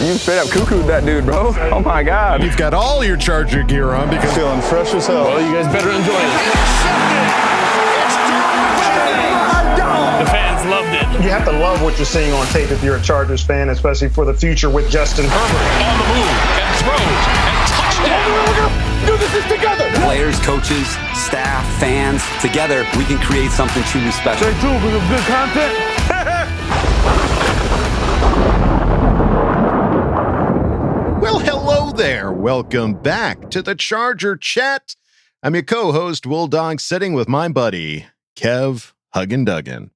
You straight up cuckooed that dude, bro. Oh my God. You've got all your Charger gear on because Feeling fresh as hell. Well, you guys better enjoy it. The fans loved it. You have to love what you're seeing on tape if you're a Chargers fan, especially for the future with Justin Herbert. On the move and throws and touchdown. Do this together. Players, coaches, staff, fans, together we can create something truly special. Stay tuned for some good content. Well, hello there. Welcome back to the Charger Chat. I'm your co-host, Will Dog, sitting with my buddy, Kev Huggin Duggan.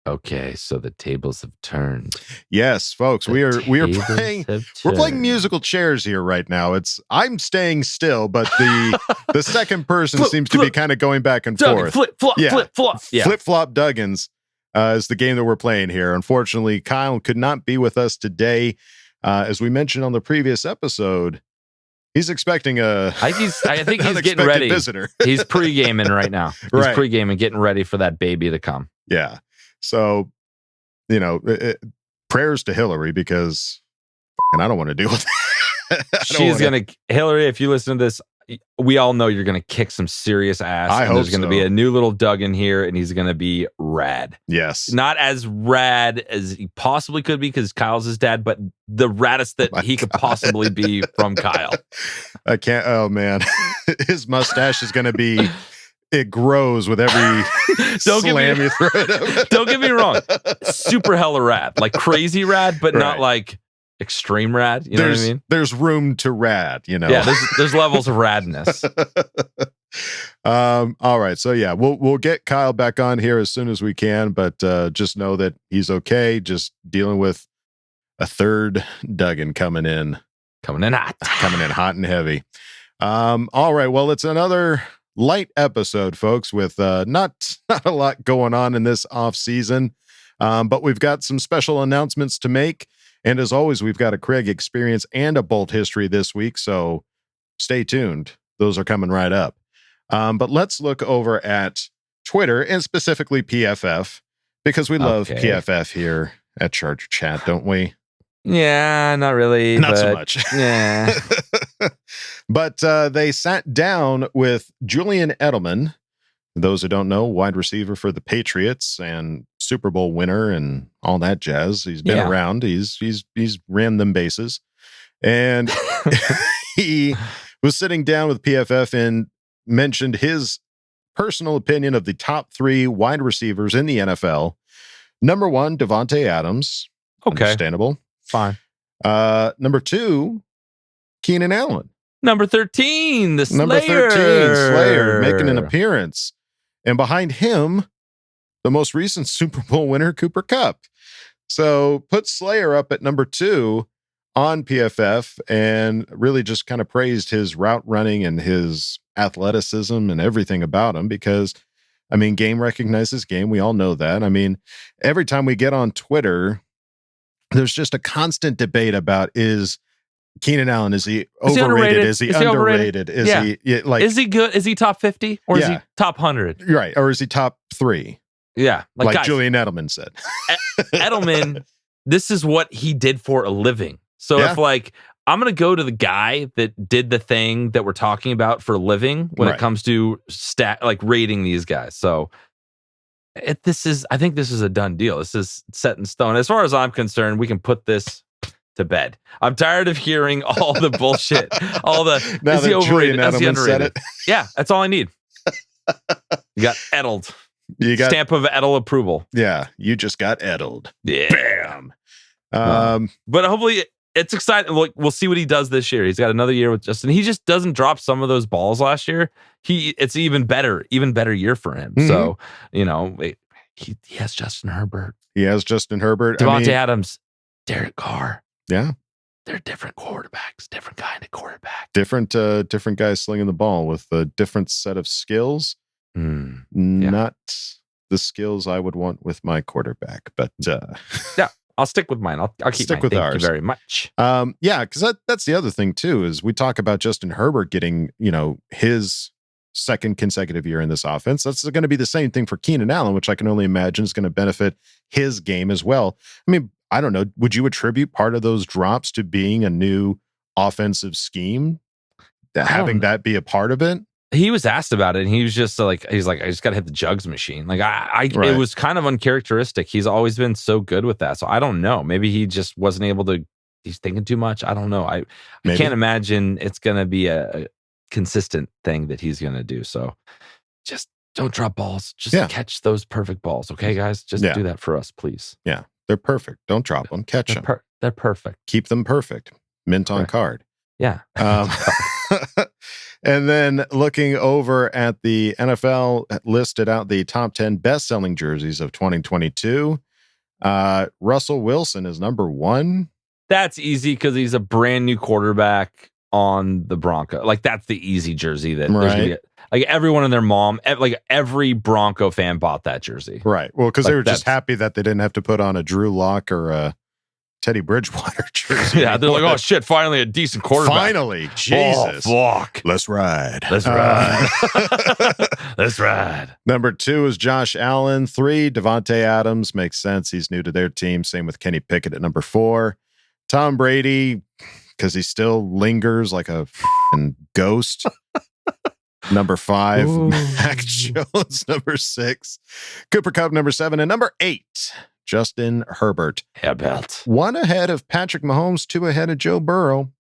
Okay, so the tables have turned. Yes, folks, we are playing musical chairs here right now. I'm staying still, but the second person seems to be kind of going back and forth. Flip flop. Yeah. Flip flop Duggans is the game that we're playing here. Unfortunately, Kyle could not be with us today. As we mentioned on the previous episode, he's expecting I think he's getting ready. Visitor. He's pre-gaming right now. He's right. Pre-gaming, getting ready for that baby to come. Yeah. So, prayers to Hillary because I don't want to deal with it. Hillary, if you listen to this, we all know you're going to kick some serious ass. I hope there's going to be a new little Duggan here, and he's going to be rad. Yes. Not as rad as he possibly could be because Kyle's his dad, but the raddest that he could possibly be from Kyle. I can't. Oh, man. His mustache is going to be... It grows with every slam you throw at him. Don't get me wrong. Super hella rad. Like crazy rad, but not like extreme rad. You know what I mean? There's room to rad, Yeah, there's levels of radness. All right. So yeah, we'll get Kyle back on here as soon as we can, but just know that he's okay. Just dealing with a third Duggan coming in hot and heavy. All right. Well, it's another light episode, folks, with not a lot going on in this off season, but we've got some special announcements to make, and as always, we've got a Craig experience and a Bolt history this week, so stay tuned. Those are coming right up. But let's look over at Twitter and specifically PFF, because we love PFF here at Charger Chat, don't we? Yeah, not really. Not so much. Yeah. But they sat down with Julian Edelman, those who don't know, wide receiver for the Patriots and Super Bowl winner and all that jazz. He's been around. He's ran them bases. And he was sitting down with PFF and mentioned his personal opinion of the top 3 wide receivers in the NFL. Number 1, Davante Adams. Okay. Understandable. Fine. Number 2, Keenan Allen. Number 13, the Slayer. Number 13, Slayer, making an appearance. And behind him, the most recent Super Bowl winner, Cooper Kupp. So put Slayer up at number 2 on PFF and really just kind of praised his route running and his athleticism and everything about him because, game recognizes game. We all know that. Every time we get on Twitter, there's just a constant debate about is Keenan Allen, is he overrated? Is he underrated? Is he good? Is he top 50 or is he top 100? Right. Or is he top 3? Yeah. Like guys, Julian Edelman said. Edelman, this is what he did for a living. So if I'm going to go to the guy that did the thing that we're talking about for a living when it comes to rating these guys. So I think this is a done deal. This is set in stone. As far as I'm concerned, we can put this to bed. I'm tired of hearing all the bullshit. All the is he overrated? Is he underrated? Yeah, that's all I need. You got Edled. You got stamp of Edel approval. Yeah, you just got Edled. Yeah. Bam. But hopefully it's exciting. We'll see what he does this year. He's got another year with Justin. He just doesn't drop some of those balls last year. It's even better year for him. Mm-hmm. So, he has Justin Herbert. He has Justin Herbert. Devontae Adams, Derek Carr. Yeah. They're different quarterbacks, different kind of quarterback. Different guys slinging the ball with a different set of skills. Not the skills I would want with my quarterback, but yeah, I'll stick with mine. I'll keep stick mine. with Thank ours. you very much. Yeah, because that's the other thing too, is we talk about Justin Herbert getting, his second consecutive year in this offense. That's going to be the same thing for Keenan Allen, which I can only imagine is going to benefit his game as well. I don't know, would you attribute part of those drops to being a new offensive scheme? Having that be a part of it? He was asked about it, and he was just like, I just got to hit the jugs machine. Like it was kind of uncharacteristic. He's always been so good with that. So I don't know. Maybe he just wasn't able to. He's thinking too much. I don't know. I can't imagine it's going to be a consistent thing that he's going to do. So just don't drop balls. Just catch those perfect balls. Okay, guys? Just do that for us, please. Yeah. They're perfect. Don't drop them. Catch them. They're perfect. Keep them perfect. Mint on card. Yeah. And then looking over at the NFL, listed out the top 10 best-selling jerseys of 2022. Russell Wilson is number 1. That's easy because he's a brand new quarterback on the Bronco. Like, that's the easy jersey that there's gonna be. Like, everyone and their mom, like every Bronco fan bought that jersey. Right. Well, because they were just happy that they didn't have to put on a Drew Lock or a Teddy Bridgewater jersey. Yeah, they're like, oh shit, finally a decent quarterback. Finally, Jesus. Oh, fuck. Let's ride. Let's ride. Let's ride. Number 2 is Josh Allen. 3, Devontae Adams. Makes sense. He's new to their team. Same with Kenny Pickett at number 4. Tom Brady, because he still lingers like a ghost. Number 5, Mac Jones. Number 6, Cooper Kupp. Number 7, and number 8, Justin Herbert. Yeah, belt. 1 ahead of Patrick Mahomes, 2 ahead of Joe Burrow.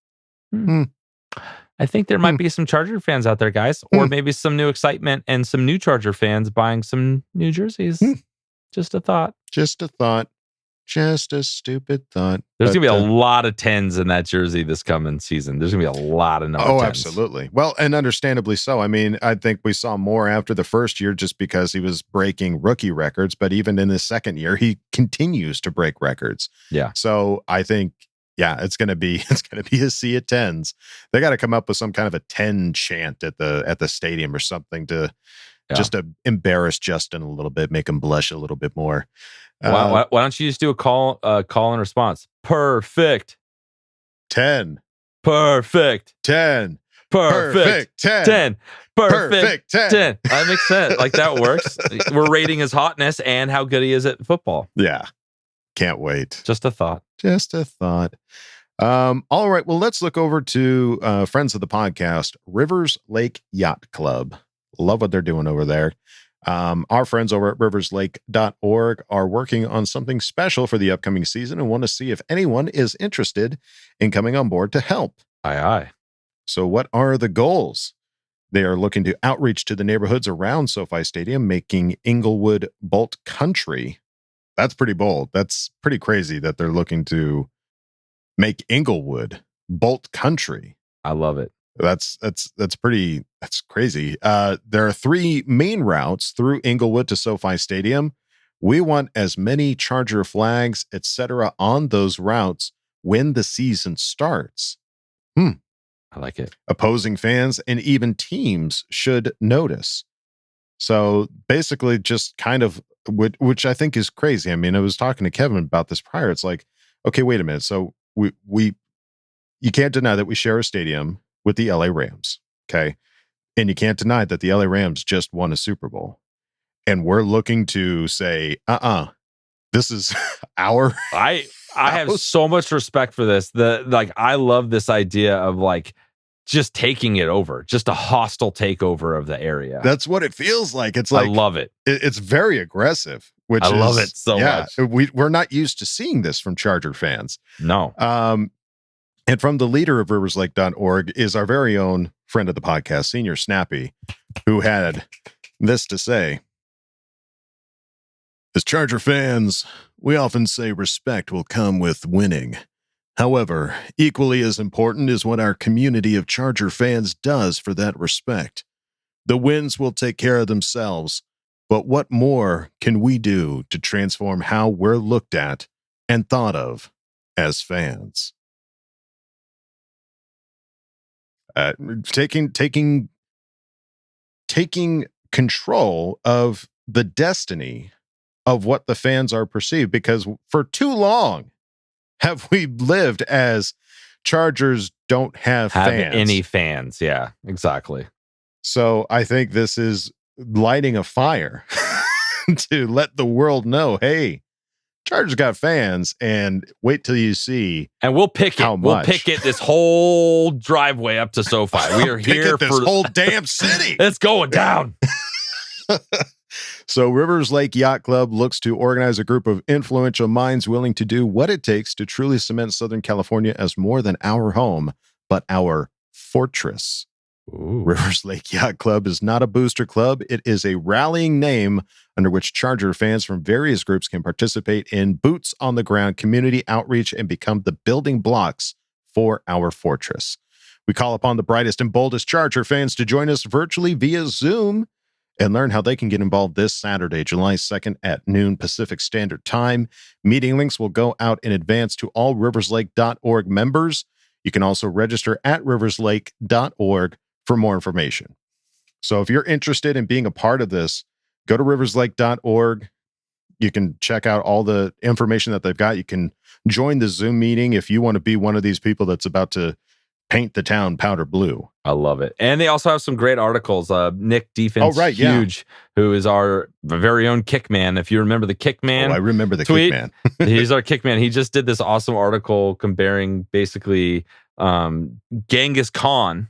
I think there might be some Charger fans out there, guys, or maybe some new excitement and some new Charger fans buying some new jerseys. Just a thought. Just a thought. Just a stupid thought. There's going to be a lot of 10s in that jersey this coming season. There's going to be a lot of number 10s. Absolutely. Well, and understandably so. I mean, I think we saw more after the first year just because he was breaking rookie records, but even in his second year, he continues to break records. Yeah. So I think, it's going to be a sea of 10s. They got to come up with some kind of a 10 chant at the stadium or something to just to embarrass Justin a little bit, make him blush a little bit more. Why don't you just do a call and response? Perfect. 10. Perfect. 10. Perfect. 10. 10. Perfect. 10. That makes sense. Like, that works. We're rating his hotness and how good he is at football. Yeah. Can't wait. Just a thought. Just a thought. All right. Well, let's look over to friends of the podcast, Rivers Lake Yacht Club. Love what they're doing over there. Our friends over at riverslake.org are working on something special for the upcoming season and want to see if anyone is interested in coming on board to help. Aye. So what are the goals? They are looking to outreach to the neighborhoods around SoFi Stadium, making Inglewood Bolt Country. That's pretty bold. That's pretty crazy that they're looking to make Inglewood Bolt Country. I love it. That's crazy. There are 3 main routes through Inglewood to SoFi Stadium. We want as many Charger flags, etc., on those routes when the season starts. I like it. Opposing fans and even teams should notice. So basically, just kind of, which I think is crazy. I mean, I was talking to Kevin about this prior. It's like, okay, wait a minute. So you can't deny that we share a stadium with the LA Rams. Okay. And you can't deny that the LA Rams just won a Super Bowl. And we're looking to say, this is our. I have so much respect for this. I love this idea of like just taking it over, just a hostile takeover of the area. That's what it feels like. It's like, I love it. It's very aggressive, which I love it so much. We're not used to seeing this from Charger fans. No. And from the leader of riverslake.org is our very own friend of the podcast, Senior Snappy, who had this to say. As Charger fans, we often say respect will come with winning. However, equally as important is what our community of Charger fans does for that respect. The wins will take care of themselves, but what more can we do to transform how we're looked at and thought of as fans? Taking control of the destiny of what the fans are perceived, because for too long have we lived as Chargers don't have fans. Any fans. Yeah, exactly. So I think this is lighting a fire to let the world know, hey, Chargers got fans, and wait till you see. And we'll pick it. How We'll much. pick this whole driveway up to SoFi. We are here this for whole damn city. It's going down. So Rivers Lake Yacht Club looks to organize a group of influential minds willing to do what it takes to truly cement Southern California as more than our home, but our fortress. Ooh. Rivers Lake Yacht Club is not a booster club. It is a rallying name under which Charger fans from various groups can participate in boots on the ground community outreach and become the building blocks for our fortress. We call upon the brightest and boldest Charger fans to join us virtually via Zoom and learn how they can get involved this Saturday, July 2nd at noon Pacific Standard Time. Meeting links will go out in advance to all riverslake.org members. You can also register at riverslake.org for more information. So if you're interested in being a part of this, go to riverslake.org. You can check out all the information that they've got. You can join the Zoom meeting if you want to be one of these people that's about to paint the town powder blue. I love it. And they also have some great articles. Nick Defense Huge, who is our very own Kickman. If you remember the Kickman. Oh, I remember the tweet. Kickman. He's our Kickman. He just did this awesome article comparing basically Genghis Khan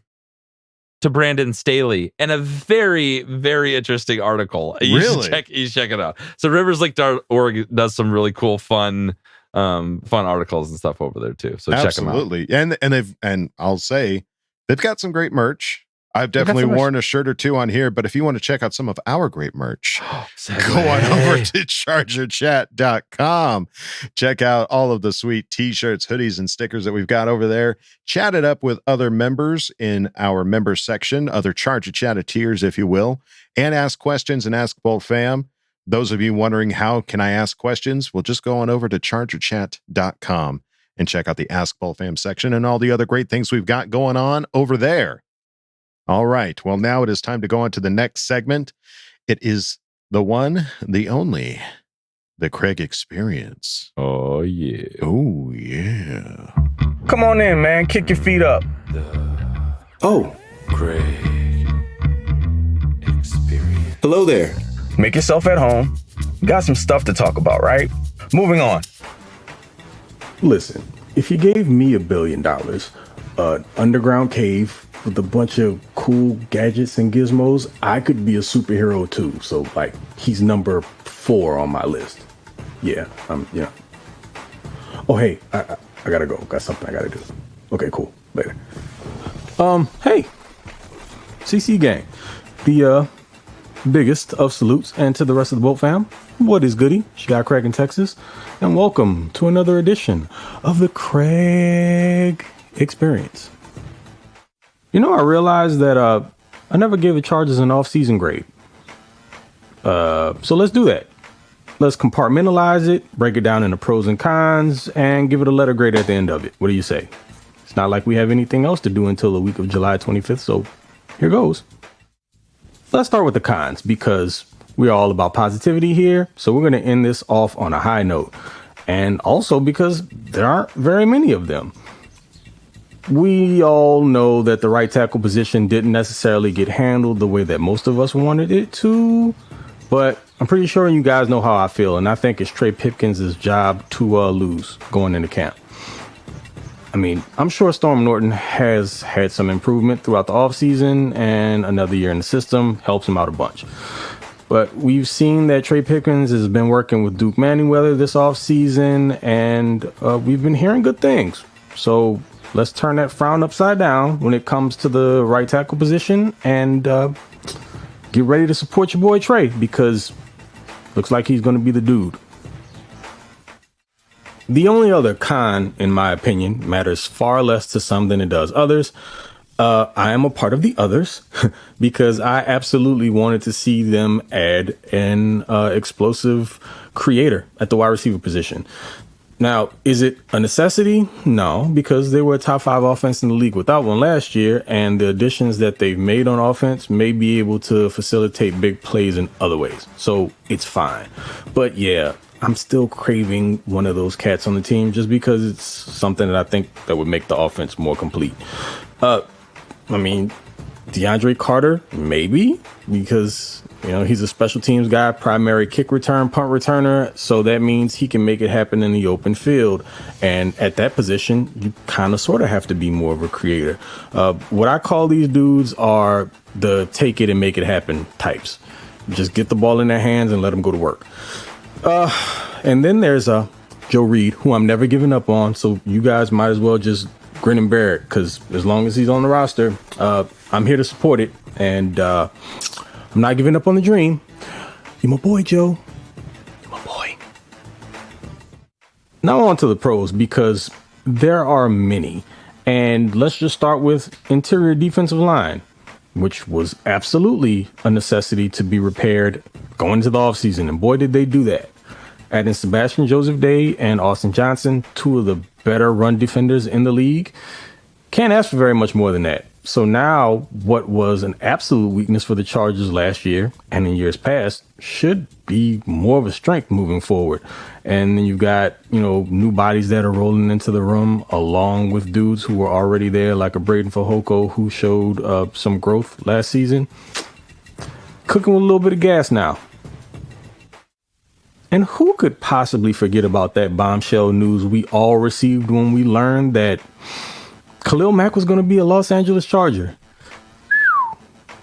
to Brandon Staley, and a very, very interesting article. You should check it out. So riverslake.org does some really cool, fun articles and stuff over there too. So check them out. Absolutely. And I'll say they've got some great merch. I've definitely worn a shirt or two on here, but if you want to check out some of our great merch, go on over to chargerchat.com. Check out all of the sweet t-shirts, hoodies, and stickers that we've got over there. Chat it up with other members in our member section, other Charger Chatteteers, if you will, and ask questions and ask Bolt Fam. Those of you wondering how can I ask questions, well, just go on over to chargerchat.com and check out the Ask Bolt Fam section and all the other great things we've got going on over there. All right. Well, now it is time to go on to the next segment. It is the one, the only, the Craig Experience. Oh, yeah. Oh, yeah. Come on in, man. Kick your feet up. Oh. Craig Experience. Hello there. Make yourself at home. Got some stuff to talk about, right? Moving on. Listen, if you gave me $1 billion, an underground cave with a bunch of cool gadgets and gizmos, I could be a superhero too. So, like, he's number 4 on my list. Yeah. Oh, hey, I gotta go. Got something I gotta do. Okay, cool. Later. Hey, CC gang, the biggest of salutes, and to the rest of the Bolt fam, what is goody? Chicago Craig in Texas, and welcome to another edition of the Craig Experience. You know, I realized that I never gave the Chargers an off-season grade. So let's do that. Let's compartmentalize it, break it down into pros and cons, and give it a letter grade at the end of it. What do you say? It's not like we have anything else to do until the week of July 25th, so here goes. Let's start with the cons, because we're all about positivity here, so we're going to end this off on a high note. And also because there aren't very many of them. We all know that the right tackle position didn't necessarily get handled the way that most of us wanted it to, but I'm pretty sure you guys know how I feel, and I think it's Trey Pipkins' job to lose going into camp. I mean, I'm sure Storm Norton has had some improvement throughout the offseason, and another year in the system helps him out a bunch. But we've seen that Trey Pipkins has been working with Duke Manyweather this offseason, and we've been hearing good things. So let's turn that frown upside down when it comes to the right tackle position and get ready to support your boy Trey, because looks like he's going to be the dude. The only other con, in my opinion, matters far less to some than it does others. I am a part of the others because I absolutely wanted to see them add an explosive creator at the wide receiver position. Now, is it a necessity? No, because they were a top 5 offense in the league without one last year, and the additions that they've made on offense may be able to facilitate big plays in other ways. So it's fine. But yeah, I'm still craving one of those cats on the team just because it's something that I think that would make the offense more complete. I mean, DeAndre Carter, maybe, because, he's a special teams guy, primary kick return, punt returner. So that means he can make it happen in the open field. And at that position, you kind of sort of have to be more of a creator. What I call these dudes are the take it and make it happen types. Just get the ball in their hands and let them go to work. And then there's Joe Reed, who I'm never giving up on. So you guys might as well just grin and bear it, because as long as he's on the roster, I'm here to support it. And I'm not giving up on the dream. You're my boy, Joe. You're my boy. Now on to the pros, because there are many. And let's just start with interior defensive line, which was absolutely a necessity to be repaired going into the offseason. And boy, did they do that. Adding Sebastian Joseph Day and Austin Johnson, two of the better run defenders in the league. Can't ask for very much more than that. So now what was an absolute weakness for the Chargers last year and in years past should be more of a strength moving forward. And then you've got, new bodies that are rolling into the room, along with dudes who were already there, like a Braden Fajoko, who showed some growth last season. Cooking with a little bit of gas now. And who could possibly forget about that bombshell news we all received when we learned that Khalil Mack was going to be a Los Angeles Charger?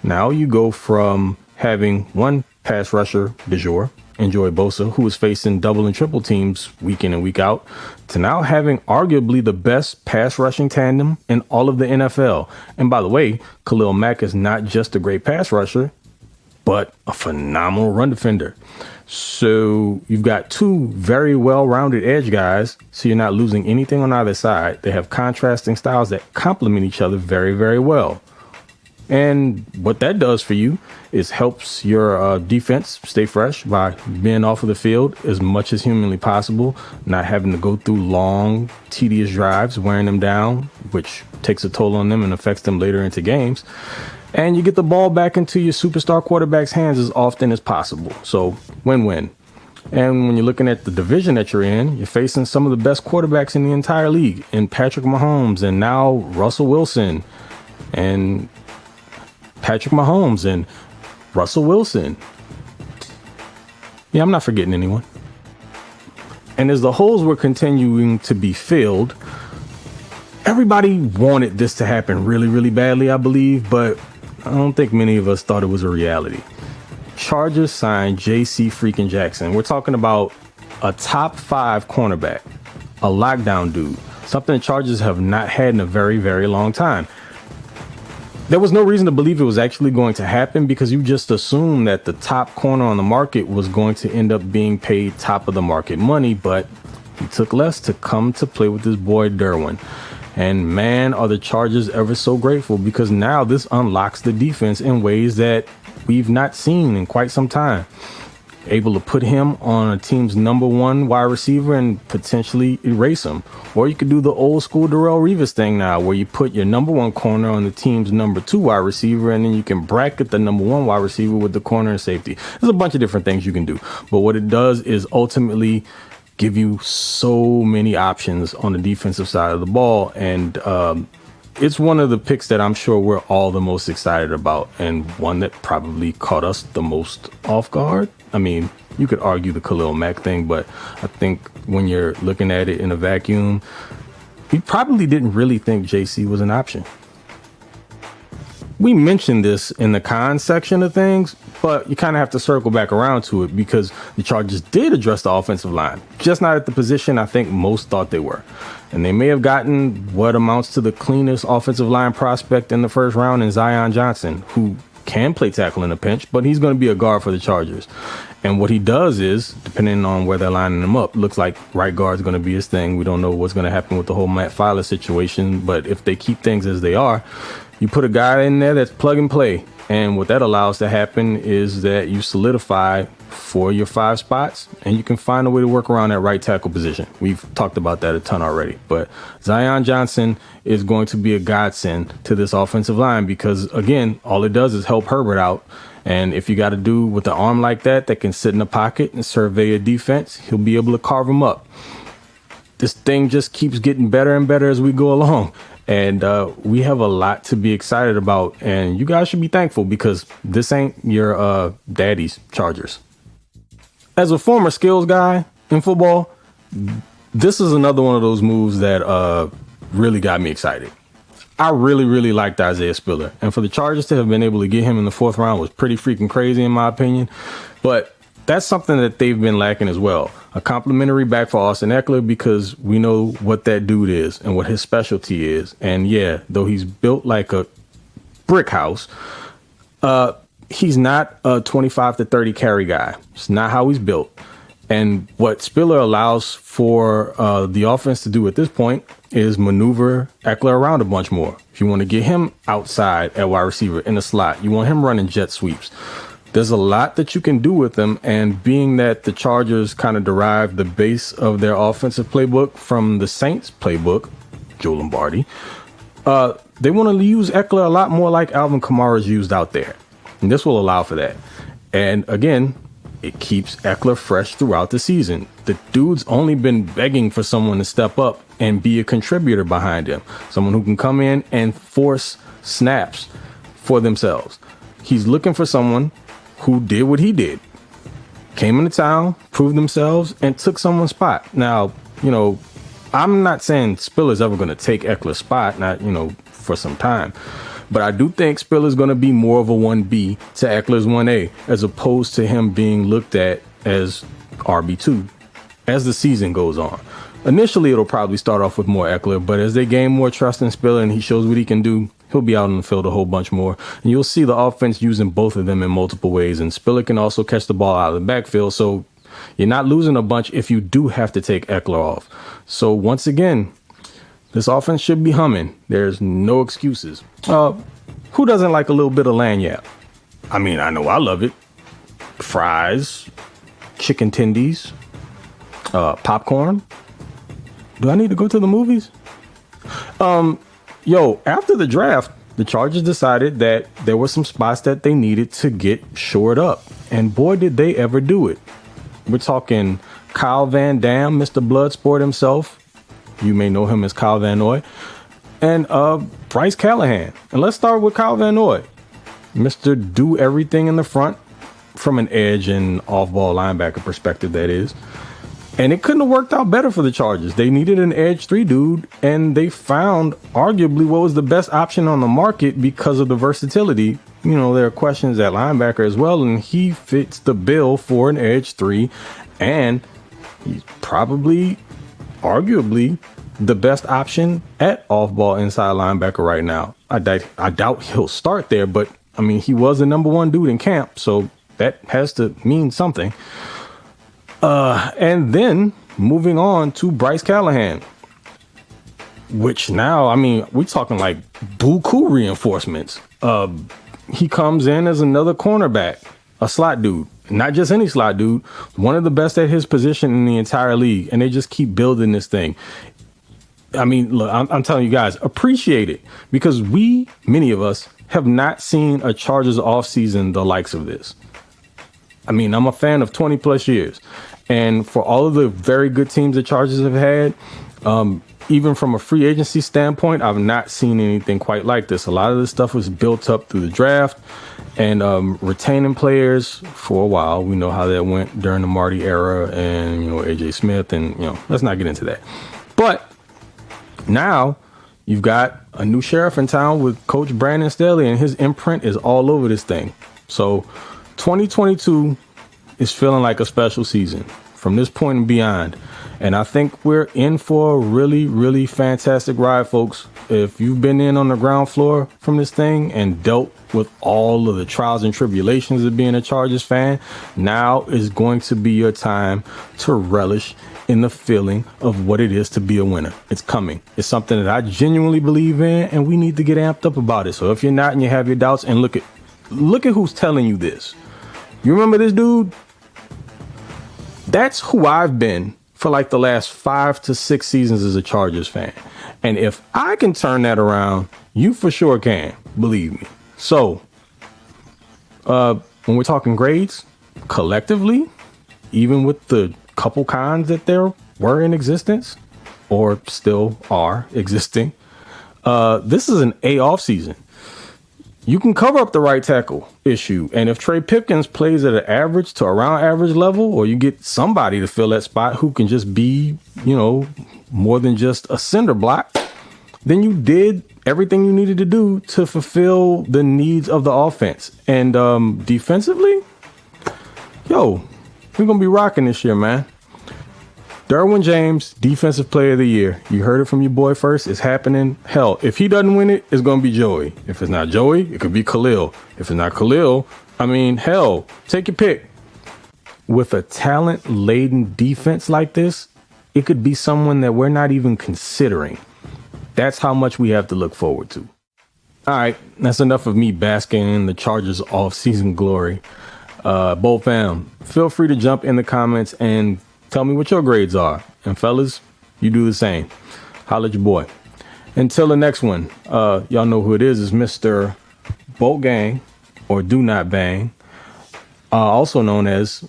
Now you go from having one pass rusher du jour, Joey Bosa, who was facing double and triple teams week in and week out, to now having arguably the best pass rushing tandem in all of the NFL. And by the way, Khalil Mack is not just a great pass rusher, but a phenomenal run defender. So you've got two very well-rounded edge guys, so you're not losing anything on either side. They have contrasting styles that complement each other very, very well. And what that does for you is helps your defense stay fresh by being off of the field as much as humanly possible, not having to go through long, tedious drives, wearing them down, which takes a toll on them and affects them later into games. And you get the ball back into your superstar quarterback's hands as often as possible. So win-win. And when you're looking at the division that you're in, you're facing some of the best quarterbacks in the entire league, in Patrick Mahomes and now Russell Wilson, and Patrick Mahomes and Russell Wilson. Yeah, I'm not forgetting anyone. And as the holes were continuing to be filled, everybody wanted this to happen really, really badly, I believe, but I don't think many of us thought it was a reality. Chargers signed J.C. freaking Jackson. We're talking about a top 5 cornerback, a lockdown dude, something the Chargers have not had in a very, very long time. There was no reason to believe it was actually going to happen, because you just assumed that the top corner on the market was going to end up being paid top of the market money, but he took less to come to play with his boy Derwin. And man, are the Chargers ever so grateful, because now this unlocks the defense in ways that we've not seen in quite some time. Able to put him on a team's number 1 wide receiver and potentially erase him. Or you could do the old school Darrelle Revis thing now, where you put your number 1 corner on the team's number 2 wide receiver, and then you can bracket the number 1 wide receiver with the corner and safety. There's a bunch of different things you can do. But what it does is ultimately give you so many options on the defensive side of the ball. And it's one of the picks that I'm sure we're all the most excited about, and one that probably caught us the most off guard. I mean, you could argue the Khalil Mack thing, but I think when you're looking at it in a vacuum, we probably didn't really think JC was an option. We mentioned this in the cons section of things, but you kind of have to circle back around to it, because the Chargers did address the offensive line, just not at the position I think most thought they were. And they may have gotten what amounts to the cleanest offensive line prospect in the first round in Zion Johnson, who can play tackle in a pinch, but he's going to be a guard for the Chargers. And what he does is, depending on where they're lining him up, looks like right guard is going to be his thing. We don't know what's going to happen with the whole Matt Filer situation, but if they keep things as they are, you put a guy in there that's plug and play. And what that allows to happen is that you solidify 4 of your 5 spots, and you can find a way to work around that right tackle position. We've talked about that a ton already. But Zion Johnson is going to be a godsend to this offensive line, because, again, all it does is help Herbert out. And if you got a dude with an arm like that can sit in the pocket and survey a defense, he'll be able to carve him up. This thing just keeps getting better and better as we go along. And we have a lot to be excited about. And you guys should be thankful because this ain't your daddy's Chargers. As a former skills guy in football, this is another one of those moves that really got me excited. I really, really liked Isaiah Spiller. And for the Chargers to have been able to get him in the 4th round was pretty freaking crazy, in my opinion. But that's something that they've been lacking as well. A complimentary back for Austin Eckler, because we know what that dude is and what his specialty is. And yeah, though he's built like a brick house, he's not a 25 to 30 carry guy. It's not how he's built. And what Spiller allows for the offense to do at this point is maneuver Eckler around a bunch more. If you want to get him outside at wide receiver in the slot, you want him running jet sweeps. There's a lot that you can do with him. And being that the Chargers kind of derived the base of their offensive playbook from the Saints playbook, Joe Lombardi, they want to use Eckler a lot more like Alvin Kamara's used out there. And this will allow for that. And again, it keeps Eckler fresh throughout the season. The dude's only been begging for someone to step up and be a contributor behind him. Someone who can come in and force snaps for themselves. He's looking for someone who did what he did. Came into town, proved themselves, and took someone's spot. Now, I'm not saying Spiller's ever going to take Eckler's spot, not, for some time. But I do think Spiller's going to be more of a 1B to Eckler's 1A, as opposed to him being looked at as RB2 as the season goes on. Initially, it'll probably start off with more Eckler, but as they gain more trust in Spiller and he shows what he can do, he'll be out on the field a whole bunch more. And you'll see the offense using both of them in multiple ways. And Spiller can also catch the ball out of the backfield. So you're not losing a bunch if you do have to take Eckler off. So once again, this offense should be humming. There's no excuses. Who doesn't like a little bit of lanyard? I mean, I know I love it. Fries, chicken tendies, popcorn. Do I need to go to the movies? After the draft, the Chargers decided that there were some spots that they needed to get shored up. And boy, did they ever do it. We're talking Kyle Van Dam, Mr. Bloodsport himself. You may know him as Kyle Van Noy. And Bryce Callahan. And let's start with Kyle Van Noy. Mr. Do everything in the front from an edge and off-ball linebacker perspective, that is. And it couldn't have worked out better for the Chargers. They needed an edge 3 dude, and they found arguably what was the best option on the market because of the versatility. There are questions at linebacker as well, and he fits the bill for an edge 3, and he's probably, arguably, the best option at off-ball inside linebacker right now. I doubt he'll start there, but, he was the number 1 dude in camp, so that has to mean something. And then moving on to Bryce Callahan, which now, we're talking like buku reinforcements. He comes in as another cornerback, a slot dude, not just any slot dude, one of the best at his position in the entire league. And they just keep building this thing. Look, I'm telling you guys, appreciate it, because many of us have not seen a Chargers offseason the likes of this. I'm a fan of 20 plus years. And for all of the very good teams the Chargers have had, even from a free agency standpoint, I've not seen anything quite like this. A lot of this stuff was built up through the draft and retaining players for a while. We know how that went during the Marty era and, AJ Smith, and, let's not get into that. But now you've got a new sheriff in town with Coach Brandon Staley, and his imprint is all over this thing. So 2022 is feeling like a special season from this point and beyond. And I think we're in for a really, really fantastic ride, folks. If you've been in on the ground floor from this thing and dealt with all of the trials and tribulations of being a Chargers fan, now is going to be your time to relish in the feeling of what it is to be a winner. It's coming. It's something that I genuinely believe in, and we need to get amped up about it. So if you're not and you have your doubts, and look at who's telling you this. You remember this dude? That's who I've been for like the last 5 to 6 seasons as a Chargers fan. And if I can turn that around, you for sure can, believe me. So, when we're talking grades, collectively, even with the couple cons that there were in existence, or still are existing, This is an A offseason. You can cover up the right tackle issue. And if Trey Pipkins plays at an average to around average level, or you get somebody to fill that spot who can just be, more than just a cinder block, then you did everything you needed to do to fulfill the needs of the offense. And defensively, we're going to be rocking this year, man. Derwin James, Defensive Player of the Year. You heard it from your boy first. It's happening. Hell, if he doesn't win it, it's going to be Joey. If it's not Joey, it could be Khalil. If it's not Khalil, take your pick. With a talent-laden defense like this, it could be someone that we're not even considering. That's how much we have to look forward to. All right, that's enough of me basking in the Chargers off-season glory. Bold fam, feel free to jump in the comments and tell me what your grades are. And fellas, you do the same. Holla at your boy. Until the next one, y'all know who it is. It's Mr. Bolt Gang, or Do Not Bang, also known as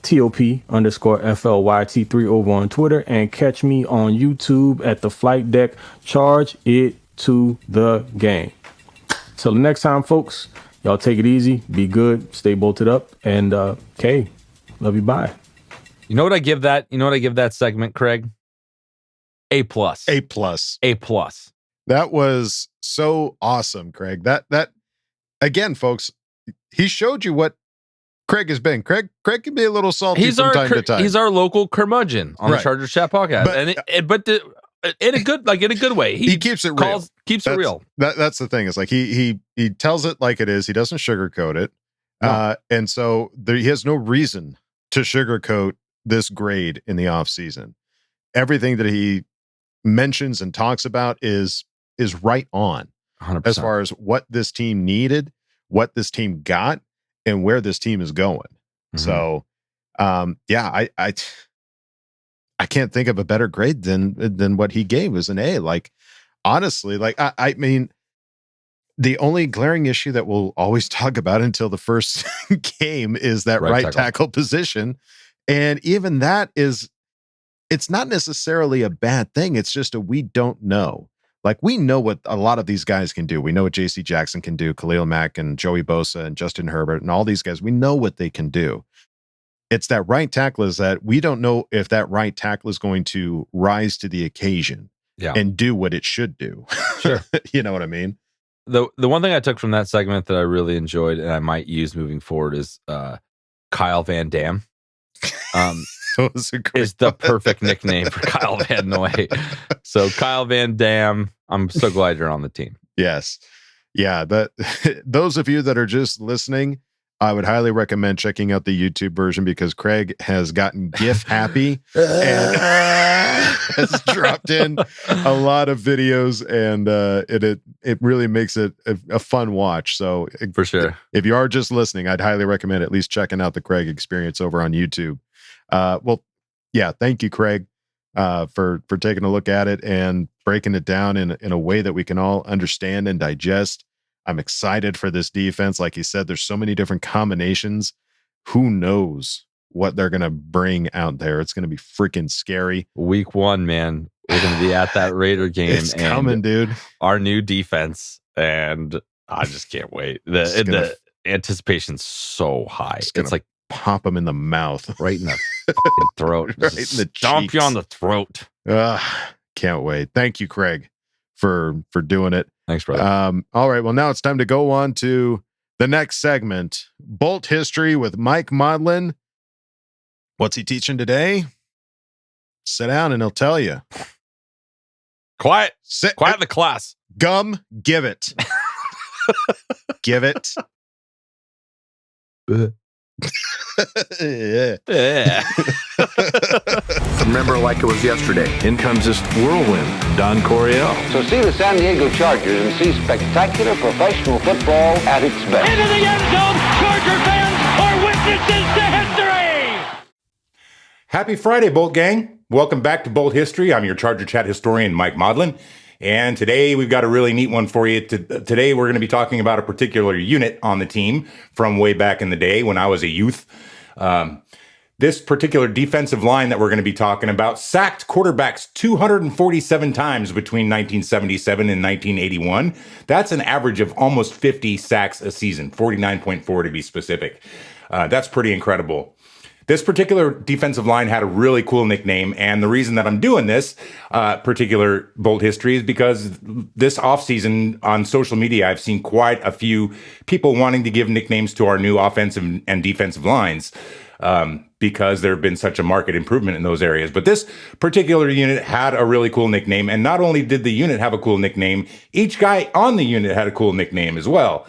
TOP_FLYT3 over on Twitter. And catch me on YouTube at the Flight Deck. Charge it to the game. Till the next time, folks, y'all take it easy, be good, stay bolted up, and K, love you, bye. You know what I give that? You know what I give that segment, Craig? A+. A+. A+. That was so awesome, Craig. That again, folks, he showed you what Craig has been. Craig can be a little salty from time to time. He's our local curmudgeon on the Chargers Chat podcast, but in a good way. He keeps it real. Keeps it real. That's the thing. Is like he tells it like it is. He doesn't sugarcoat it, and so he has no reason to sugarcoat this grade in the off season. Everything that he mentions and talks about is right on 100%. As far as what this team needed, what this team got, and where this team is going. Mm-hmm. So, I can't think of a better grade than what he gave as an A. Like, honestly, I mean, the only glaring issue that we'll always talk about until the first game is that right tackle position. And even that it's not necessarily a bad thing. It's just we don't know. Like, we know what a lot of these guys can do. We know what J.C. Jackson can do, Khalil Mack and Joey Bosa and Justin Herbert and all these guys. We know what they can do. It's that right tackle is that we don't know if that right tackle is going to rise to the occasion and do what it should do. Sure. You know what I mean? The one thing I took from that segment that I really enjoyed and I might use moving forward is Kyle Van Dam. Is the perfect nickname for Kyle Van Noy. So Kyle Van Dam, I'm so glad you're on the team. Yes. Yeah. Those of you that are just listening, I would highly recommend checking out the YouTube version because Craig has gotten GIF happy and has dropped in a lot of videos, and it really makes it a fun watch. So for sure, if you are just listening, I'd highly recommend at least checking out the Craig experience over on YouTube. Thank you, Craig, for taking a look at it and breaking it down in a way that we can all understand and digest. I'm excited for this defense. Like he said, there's so many different combinations. Who knows what they're going to bring out there? It's going to be freaking scary. Week 1, man. We're going to be at that Raider game. It's coming, dude. Our new defense. And I just can't wait. The anticipation's so high. It's like pop them in the mouth. Right in the fucking throat. Right in the stomp you on the throat. Can't wait. Thank you, Craig, for doing it. Thanks, brother. All right. Well, now it's time to go on to the next segment. Bolt History with Mike Modlin. What's he teaching today? Sit down and he'll tell you. Quiet in the class. Gum, give it. Give it. Yeah. Remember like it was yesterday. In comes this whirlwind, Don Coryell. So see the San Diego Chargers and see spectacular professional football at its best. Into the end zone, Charger fans are witnesses to history! Happy Friday, Bolt Gang. Welcome back to Bolt History. I'm your Charger Chat historian, Mike Modlin. And today we've got a really neat one for you. Today we're going to be talking about a particular unit on the team from way back in the day when I was a youth. This particular defensive line that we're going to be talking about sacked quarterbacks 247 times between 1977 and 1981. That's an average of almost 50 sacks a season, 49.4 to be specific. That's pretty incredible. This particular defensive line had a really cool nickname, and the reason that I'm doing this particular Bolt History is because this offseason on social media, I've seen quite a few people wanting to give nicknames to our new offensive and defensive lines. Because there have been such a market improvement in those areas. But this particular unit had a really cool nickname. And not only did the unit have a cool nickname, each guy on the unit had a cool nickname as well.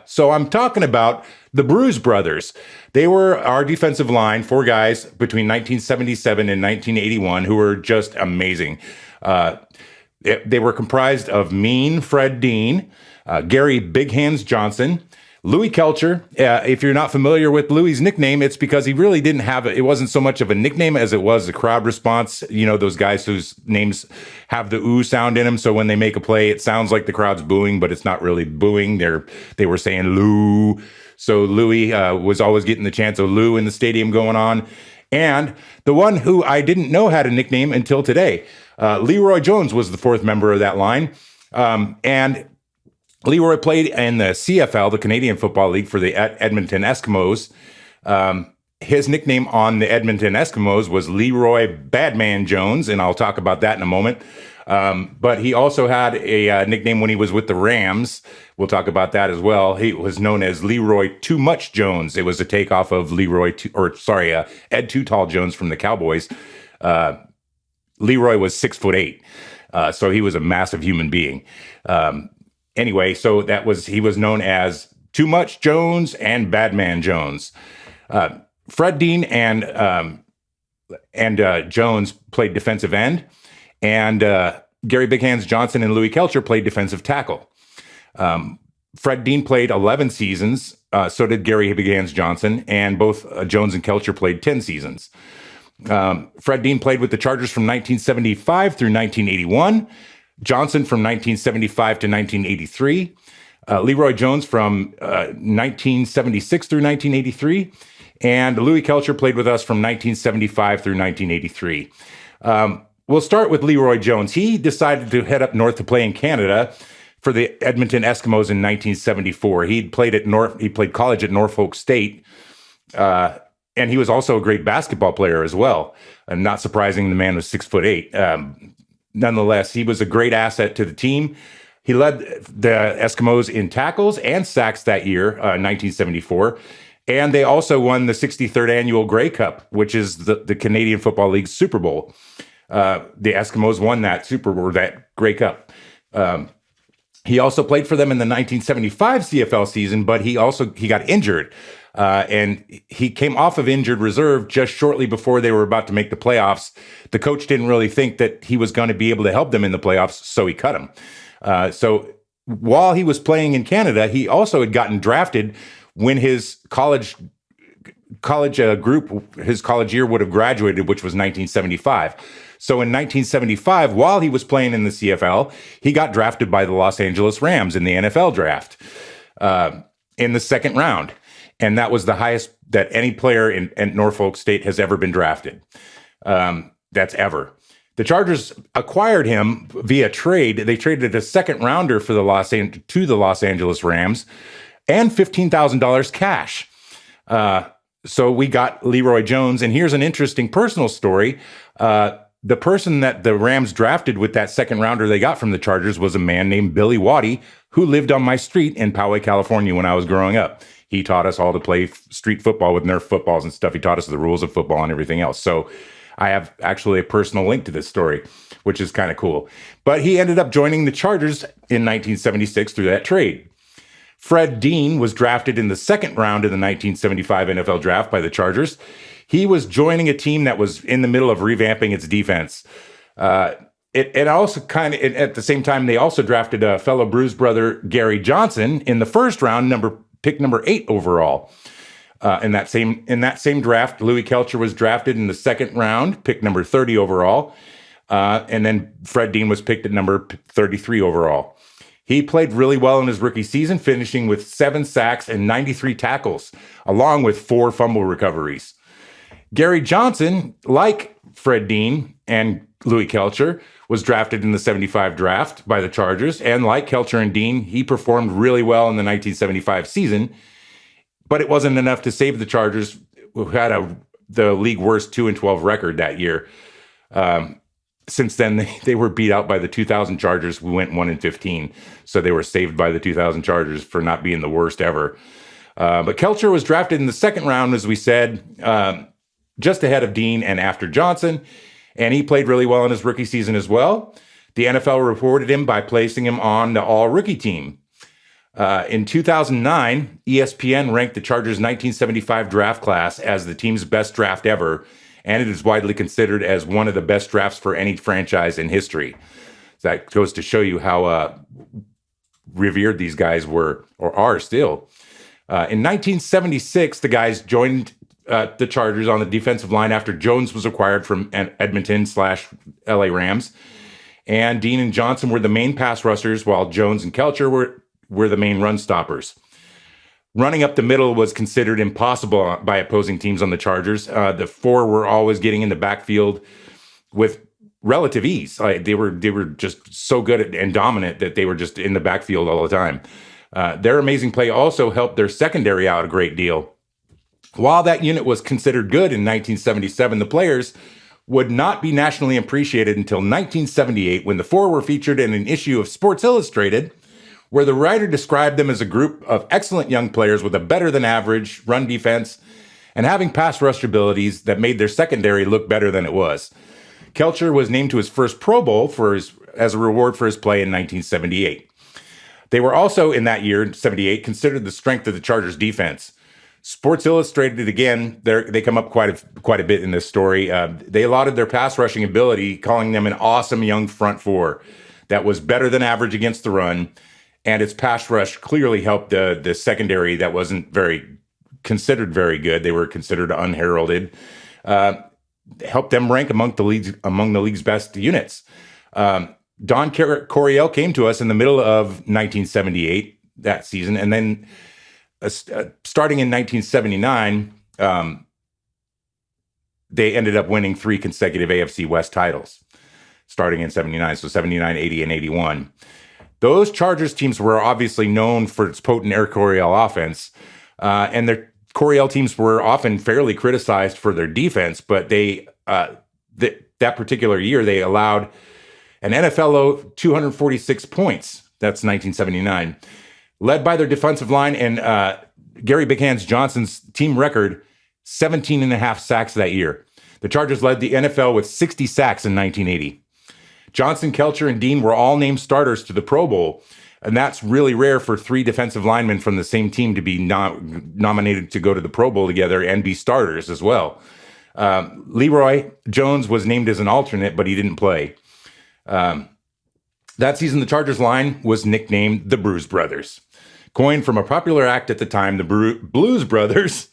So I'm talking about the Bruise Brothers. They were our defensive line, 4 guys between 1977 and 1981 who were just amazing. They were comprised of Mean Fred Dean, Gary Big Hands Johnson, Louis Kelcher. If you're not familiar with Louis's nickname, it's because he really didn't have it wasn't so much of a nickname as it was a crowd response. You know, those guys whose names have the ooh sound in them. So when they make a play, it sounds like the crowd's booing, but it's not really booing. They were saying Lou. So Louis was always getting the chance of Lou in the stadium going on. And the one who I didn't know had a nickname until today, Leroy Jones was the 4th member of that line. And Leroy played in the CFL, the Canadian Football League, for the Edmonton Eskimos. His nickname on the Edmonton Eskimos was Leroy Badman Jones, and I'll talk about that in a moment. But he also had a nickname when he was with the Rams. We'll talk about that as well. He was known as Leroy Too Much Jones. It was a takeoff of Ed Too Tall Jones from the Cowboys. Leroy was 6'8", so he was a massive human being. Anyway, so he was known as Too Much Jones and Badman Jones. Fred Dean and Jones played defensive end, and Gary Big Hands Johnson and Louis Kelcher played defensive tackle. Fred Dean played 11 seasons, so did Gary Big Hands Johnson, and both Jones and Kelcher played 10 seasons. Fred Dean played with the Chargers from 1975 through 1981. Johnson from 1975 to 1983, Leroy Jones from 1976 through 1983, and Louis Kelcher played with us from 1975 through 1983. We'll start with Leroy Jones. He decided to head up north to play in Canada for the Edmonton Eskimos in 1974. He played college at Norfolk State, and he was also a great basketball player as well. And not surprising, the man was 6'8". Nonetheless, he was a great asset to the team. He led the Eskimos in tackles and sacks that year, 1974. And they also won the 63rd annual Grey Cup, which is the Canadian Football League's Super Bowl. The Eskimos won that that Grey Cup. He also played for them in the 1975 CFL season, but he got injured. And he came off of injured reserve just shortly before they were about to make the playoffs. The coach didn't really think that he was going to be able to help them in the playoffs, so he cut him. So while he was playing in Canada, he also had gotten drafted when his college group, his college year would have graduated, which was 1975. So in 1975, while he was playing in the CFL, he got drafted by the Los Angeles Rams in the NFL draft in the 2nd round. And that was the highest that any player in Norfolk State has ever been drafted. That's ever. The Chargers acquired him via trade. They traded a 2nd rounder for to the Los Angeles Rams and $15,000 cash. So we got Leroy Jones. And here's an interesting personal story. The person that the Rams drafted with that 2nd rounder they got from the Chargers was a man named Billy Waddy, who lived on my street in Poway, California when I was growing up. He taught us all to play street football with Nerf footballs and stuff. He taught us the rules of football and everything else. So I have actually a personal link to this story, which is kind of cool. But he ended up joining the Chargers in 1976 through that trade. Fred Dean was drafted in the 2nd round of the 1975 NFL draft by the Chargers. He was joining a team that was in the middle of revamping its defense. It also at the same time, they also drafted a fellow Bruise brother, Gary Johnson, in the 1st round, pick number 8 overall. In that same draft, Louis Kelcher was drafted in the 2nd round, pick number 30 overall. And then Fred Dean was picked at number 33 overall. He played really well in his rookie season, finishing with 7 sacks and 93 tackles, along with 4 fumble recoveries. Gary Johnson, like Fred Dean and Louis Kelcher, was drafted in the 75 draft by the Chargers. And like Kelcher and Dean, he performed really well in the 1975 season. But it wasn't enough to save the Chargers, who had the league worst 2-12 record that year. Since then, they were beat out by the 2000 Chargers, who went 1-15. So they were saved by the 2000 Chargers for not being the worst ever. But Kelcher was drafted in the second round, as we said, just ahead of Dean and after Johnson. And he played really well in his rookie season as well. The NFL rewarded him by placing him on the all-rookie team. In 2009, ESPN ranked the Chargers' 1975 draft class as the team's best draft ever, and it is widely considered as one of the best drafts for any franchise in history. That goes to show you how revered these guys were or are still. In 1976, the guys joined the Chargers on the defensive line after Jones was acquired from Edmonton/LA Rams. And Dean and Johnson were the main pass rushers, while Jones and Kelcher were the main run stoppers. Running up the middle was considered impossible by opposing teams on the Chargers. The four were always getting in the backfield with relative ease. They were just so good and dominant that they were just in the backfield all the time. Their amazing play also helped their secondary out a great deal. While that unit was considered good in 1977, the players would not be nationally appreciated until 1978, when the four were featured in an issue of Sports Illustrated, where the writer described them as a group of excellent young players with a better-than-average run defense and having pass rush abilities that made their secondary look better than it was. Kelcher was named to his first Pro Bowl as a reward for his play in 1978. They were also, in that year, 78, considered the strength of the Chargers' defense. Sports Illustrated, again, they come up quite a bit in this story. They lauded their pass rushing ability, calling them an awesome young front four that was better than average against the run, and its pass rush clearly helped the secondary that wasn't considered very good. They were considered unheralded. Helped them rank among the league's best units. Don Coryell came to us in the middle of 1978 that season, and then starting in 1979, they ended up winning 3 consecutive AFC West titles, starting in 79, so 79, 80, and 81. Those Chargers teams were obviously known for its potent Air Coryell offense, and their Coryell teams were often fairly criticized for their defense, but that particular year, they allowed an NFL low 246 points. That's 1979. Led by their defensive line and Gary Big Hands Johnson's team record, 17.5 sacks that year. The Chargers led the NFL with 60 sacks in 1980. Johnson, Kelcher, and Dean were all named starters to the Pro Bowl, and that's really rare for 3 defensive linemen from the same team to be nominated to go to the Pro Bowl together and be starters as well. Leroy Jones was named as an alternate, but he didn't play. That season, the Chargers line was nicknamed the Bruise Brothers. Coined from a popular act at the time, the Blues Brothers,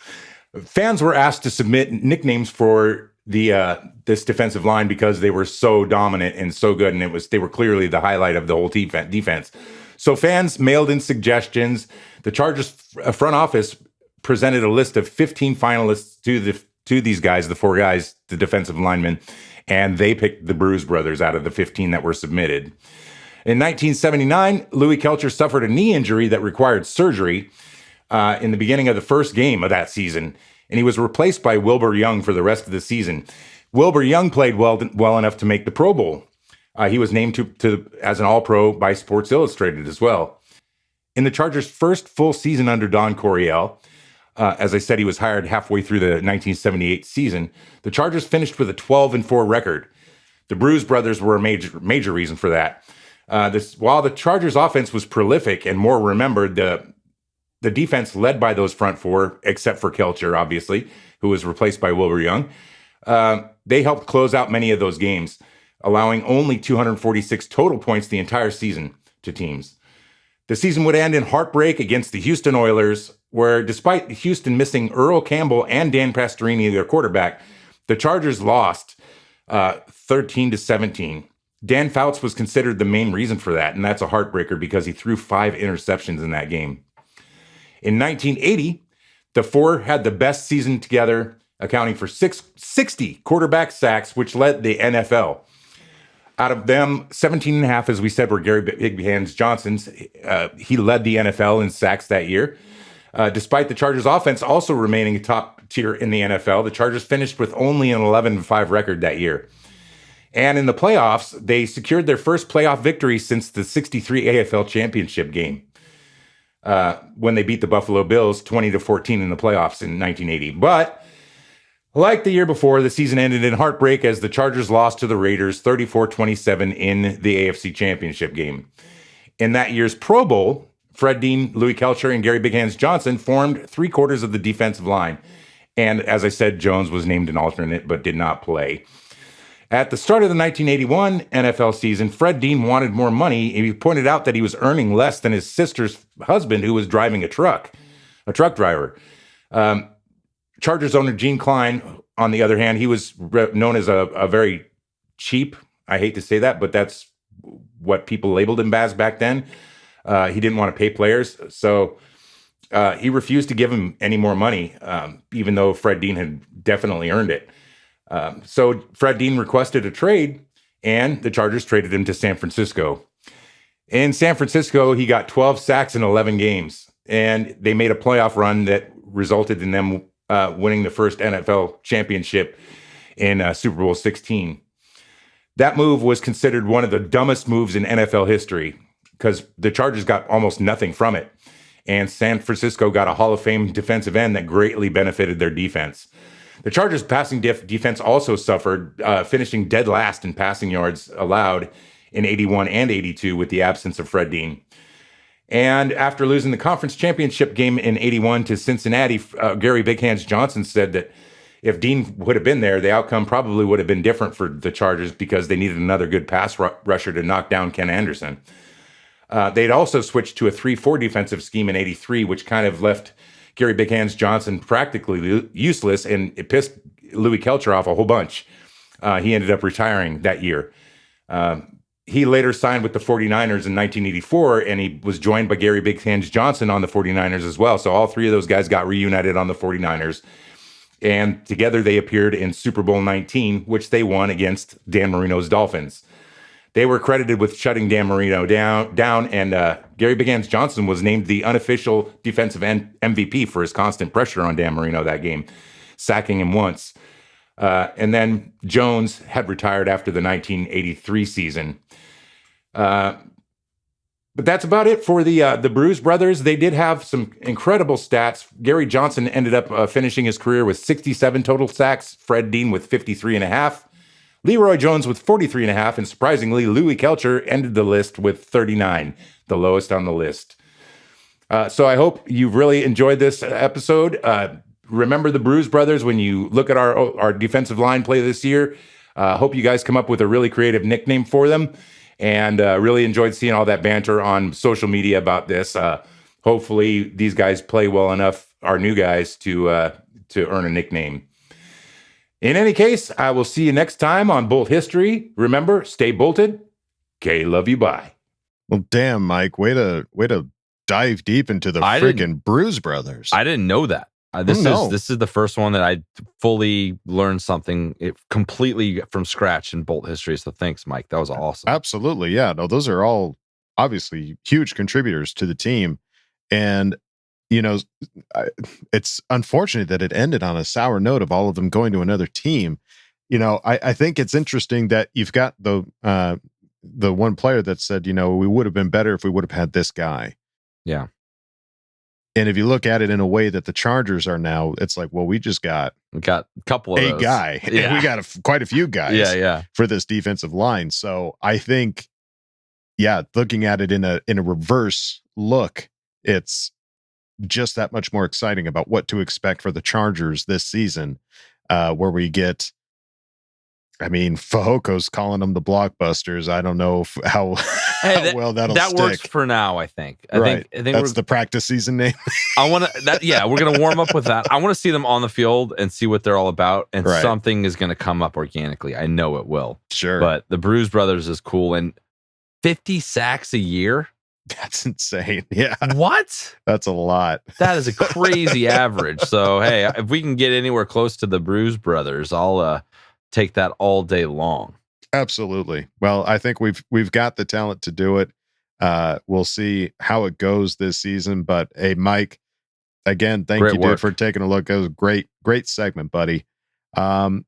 fans were asked to submit nicknames for this defensive line because they were so dominant and so good, and they were clearly the highlight of the whole defense. So fans mailed in suggestions. The Chargers front office presented a list of 15 finalists to these guys, the 4 guys, the defensive linemen, and they picked the Bruise Brothers out of the 15 that were submitted. In 1979, Louis Kelcher suffered a knee injury that required surgery in the beginning of the first game of that season, and he was replaced by Wilbur Young for the rest of the season. Wilbur Young played well enough to make the Pro Bowl. He was named as an All-Pro by Sports Illustrated as well. In the Chargers' first full season under Don Coryell, as I said, he was hired halfway through the 1978 season, the Chargers finished with a 12-4 record. The Bruise Brothers were a major reason for that. While the Chargers' offense was prolific and more remembered, the defense led by those front 4, except for Kelcher, obviously, who was replaced by Wilbur Young, they helped close out many of those games, allowing only 246 total points the entire season to teams. The season would end in heartbreak against the Houston Oilers, where despite Houston missing Earl Campbell and Dan Pastorini, their quarterback, the Chargers lost 13-17. Dan Fouts was considered the main reason for that, and that's a heartbreaker because he threw 5 interceptions in that game. In 1980, the 4 had the best season together accounting for 60 quarterback sacks, which led the NFL. Out of them, 17.5, as we said, were Gary Big Hands Johnson's. He led the NFL in sacks that year. Despite the Chargers offense also remaining top tier in the NFL, the Chargers finished with only an 11-5 record that year. And in the playoffs, they secured their first playoff victory since the 63 AFL championship game, when they beat the Buffalo Bills 20-14 in the playoffs in 1980. But like the year before, the season ended in heartbreak as the Chargers lost to the Raiders 34-27 in the AFC championship game. In that year's Pro Bowl, Fred Dean, Louis Kelcher, and Gary Big Hands Johnson formed 3/4 of the defensive line. And as I said, Jones was named an alternate but did not play. At the start of the 1981 NFL season, Fred Dean wanted more money, and he pointed out that he was earning less than his sister's husband, who was driving a truck driver. Chargers owner Gene Klein, on the other hand, he was known as a very cheap, I hate to say that, but that's what people labeled him as back then. He didn't want to pay players, so he refused to give him any more money, even though Fred Dean had definitely earned it. So Fred Dean requested a trade, and the Chargers traded him to San Francisco. In San Francisco, he got 12 sacks in 11 games, and they made a playoff run that resulted in them winning the first NFL championship in Super Bowl 16. That move was considered one of the dumbest moves in NFL history because the Chargers got almost nothing from it, and San Francisco got a Hall of Fame defensive end that greatly benefited their defense. The Chargers' passing defense also suffered, finishing dead last in passing yards allowed in 81 and 82 with the absence of Fred Dean. And after losing the conference championship game in 81 to Cincinnati, Gary Big Hands Johnson said that if Dean would have been there, the outcome probably would have been different for the Chargers because they needed another good pass rusher to knock down Ken Anderson. They'd also switched to a 3-4 defensive scheme in 83, which kind of left Gary Big Hands Johnson practically useless, and it pissed Louis Kelcher off a whole bunch. He ended up retiring that year. He later signed with the 49ers in 1984, and he was joined by Gary Big Hands Johnson on the 49ers as well. So all three of those guys got reunited on the 49ers, and together they appeared in Super Bowl 19, which they won against Dan Marino's Dolphins. They were credited with shutting Dan Marino down, and Gary Big Hands Johnson was named the unofficial defensive MVP for his constant pressure on Dan Marino that game, sacking him once. And then Jones had retired after the 1983 season. But that's about it for the Bruise Brothers. They did have some incredible stats. Gary Johnson ended up finishing his career with 67 total sacks, Fred Dean with 53.5. Leroy Jones with 43.5, and surprisingly, Louis Kelcher ended the list with 39, the lowest on the list. So I hope you've really enjoyed this episode. Remember the Bruise Brothers when you look at our defensive line play this year. Hope you guys come up with a really creative nickname for them, and really enjoyed seeing all that banter on social media about this. Hopefully these guys play well enough, our new guys, to earn a nickname. In any case, I will see you next time on Bolt History. Remember, stay bolted. K, love you, bye. Well, damn, Mike, way to dive deep into the freaking Bruise Brothers. I didn't know that. This is the first one that I fully learned something completely from scratch in Bolt History. So thanks, Mike. That was awesome. Absolutely, yeah. No, those are all obviously huge contributors to the team, and it's unfortunate that it ended on a sour note of all of them going to another team. I think it's interesting that you've got the one player that said, we would have been better if we would have had this guy. Yeah. And if you look at it in a way that the Chargers are now, it's like, well, we got a couple of a guy. Yeah. And we got quite a few guys for this defensive line. So I think, looking at it in a reverse look, it's just that much more exciting about what to expect for the Chargers this season, where we get, Fajoko's calling them the blockbusters. I don't know how well that'll stick. That works for now, I think. I think that's the practice season name. we're going to warm up with that. I want to see them on the field and see what they're all about, and something is going to come up organically. I know it will. Sure. But the Bruise Brothers is cool, and 50 sacks a year. That's insane. Yeah. What? That's a lot. That is a crazy average. So, hey, if we can get anywhere close to the Bruise Brothers, I'll take that all day long. Absolutely. Well, I think we've got the talent to do it. We'll see how it goes this season. But hey, Mike, again, thank you, dude, for taking a look. It was a great segment, buddy. All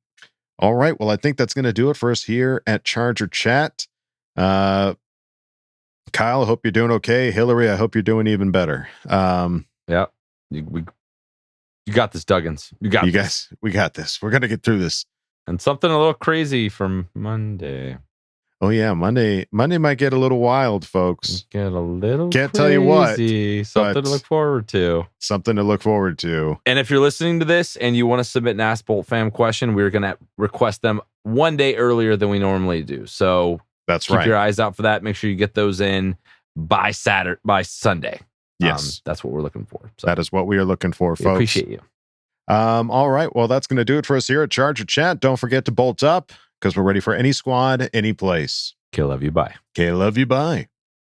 right. Well, I think that's going to do it for us here at Charger Chat. Kyle, I hope you're doing okay. Hillary, I hope you're doing even better. Yeah. You got this, Duggins. You guys. We got this. We're going to get through this. And something a little crazy from Monday. Oh yeah, Monday might get a little wild, folks. Get a little Can't crazy. tell you what. Something to look forward to. Something to look forward to. And if you're listening to this and you want to submit an Ask Bolt Fam question, we're going to request them one day earlier than we normally do. So that's keep your eyes out for that. Make sure you get those in by Sunday. Yes. That's what we're looking for. So that is what we are looking for, folks. Appreciate you. All right. Well, that's going to do it for us here at Charger Chat. Don't forget to bolt up because we're ready for any squad, any place. Okay, love you. Bye. Okay, love you. Bye.